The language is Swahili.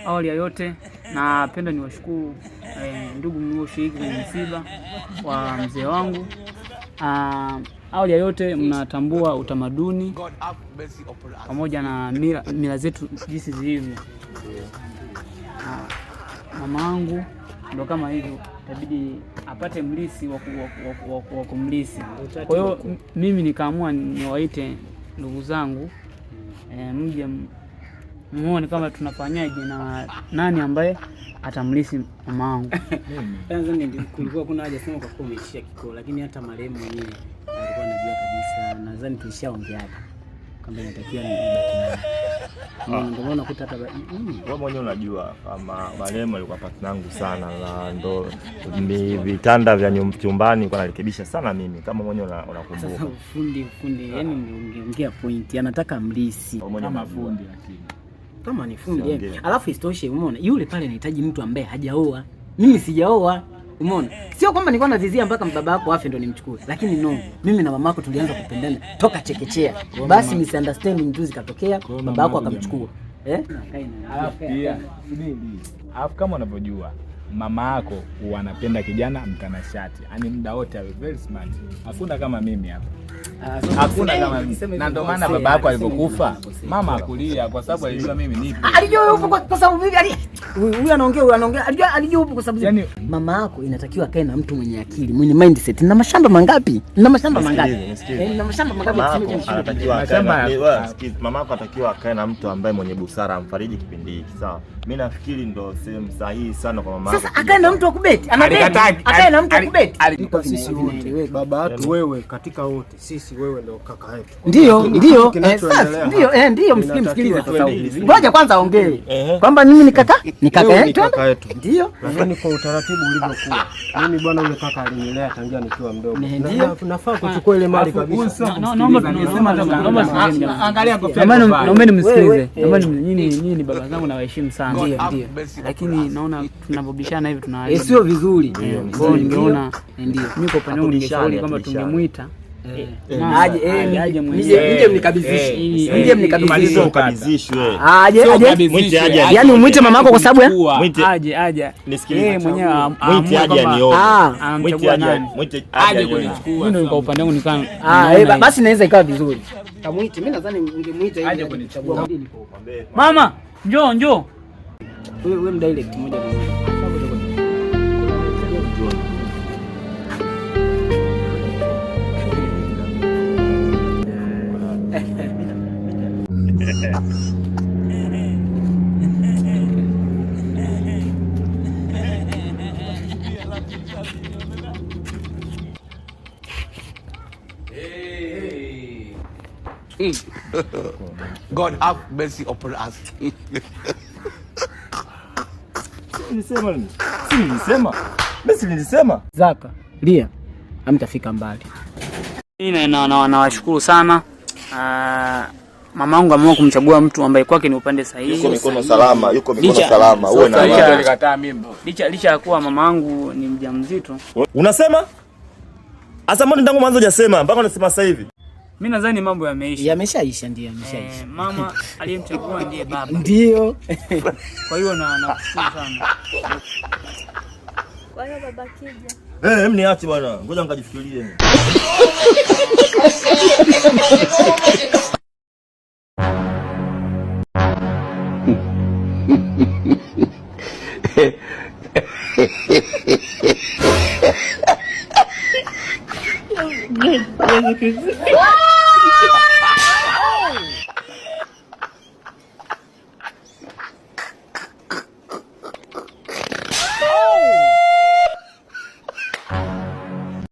Awali ya yote napenda niwashukuru ndugu mlioshiriki kwenye msiba wa mzee wangu. Awali ya yote mnatambua utamaduni pamoja na mila zetu jinsi zilivyo. Mama yangu ndo kama hivyo, itabidi apate mlisi wa kumlisi. Kwa hiyo mimi nikaamua niwaite ndugu zangu mje muone kama tunafanyaje na nani ambaye atamlisi mama yangu. Tanzania kulikuwa kuna haja sema kwa kuwa umeishia kikao, lakini hata marehemu mwenyewe alikuwa anajua kabisa, nadhani tulishaongea kama inatakiwa ni ndio maana nakuta hata wewe mwenyewe unajua kama marehemu alikuwa partner yangu sana, na ndo vitanda vya chumbani kwa narekebisha sana mimi, kama mwenyewe unakumbuka. Sasa fundi yani ungeongea point, anataka mlisi kama fundi, lakini kama ni fundi yeye. Alafu istoshe, umeona yule pale anahitaji mtu ambaye hajaoa. Mimi sijaoa, umeona? Sio kwamba nilikuwa nazizia mpaka baba yako afi ndo nimchukue, lakini no, mimi na mama yako tulianza kupendana toka chekechea. Basi misunderstanding tu zikatokea, baba yako akamchukua. Alafu kama unavyojua mama yako anapenda kijana mtanashati, yani muda wote awe very smart. Hakuna kama mimi hapa. Hakuna kama mimi. Na ndio maana baba yako alipokufa mama akulia kwa sababu alijua mimi nipo. Alijua yupo kwa sababu vipi? Huyu anaongea. Alijua yupo kwa sababu yani mama yako inatakiwa kae na mtu mwenye akili, mwenye mindset. Na mashamba mangapi? Na mashamba mangapi? Na mashamba mangapi? Mama yako anatakiwa akae na mtu ambaye mwenye busara, amfariji kipindi hiki, sawa? Mimi nafikiri ndo sehemu sahihi sana kwa mama. Sasa akae na mtu wa kubeti. Akae na mtu wa kubeti. Sisi wote baba yetu wewe, katika wote sisi wewe ndo kaka yetu. Ndio. Sasa ndio msikilize sasa. Ngoja kwanza aongee. Kwamba mimi ni kaka yetu. Ndio. Lakini kwa utaratibu ulivyokuwa. Mimi bwana yule kaka alinilea tangia nikiwa mdogo. Ndio. Tunafaa kuchukua ile mali kabisa. Naomba angalia kofia. Naomba nimsikilize. Naomba nyinyi ni baba zangu na waheshimu sana. Ndio. Lakini naona tunapobishana hivi tunaharibu. Sio vizuri. Ndio. Ndio. Mimi kwa upande wangu ningeshauri kwamba tungemuita aje nije mnikabidhishe. Nije mnikabidhishwe. Yaani umuite mamako kwa sababu aje. Nisikilize mwenyewe mwite aje anione. Mwite nani? Mwite aje kunichukua. Mimi ndio kwa upande wangu nikana. Basi naweza ikawa vizuri. Kamuite, mimi nadhani ungemuita aje kunichagua. Mama, njoo. Wewe mdirect moja kwa moja. God have mercy upon us. Nilisema. Zaka, Lia, hamtafika mbali. Mimi nawashukuru sana. Mamangu ameamua kumchagua mtu ambaye kwake ni upande sahihi. Yuko mikono salama. Uwe na amani. Licha ya kuwa mamangu ni mjamzito. Unasema? Asa mbona ndangu mwanzo hujasema mpaka unasema sasa hivi? Mimi nadhani mambo yameisha. Yameshaisha. Mama aliyemchagua ndiye baba. Ndio. Kwa hiyo nakushukuru sana. Kwa hiyo baba kija. Mniache bwana. Ngoja nikajifikirie. Good.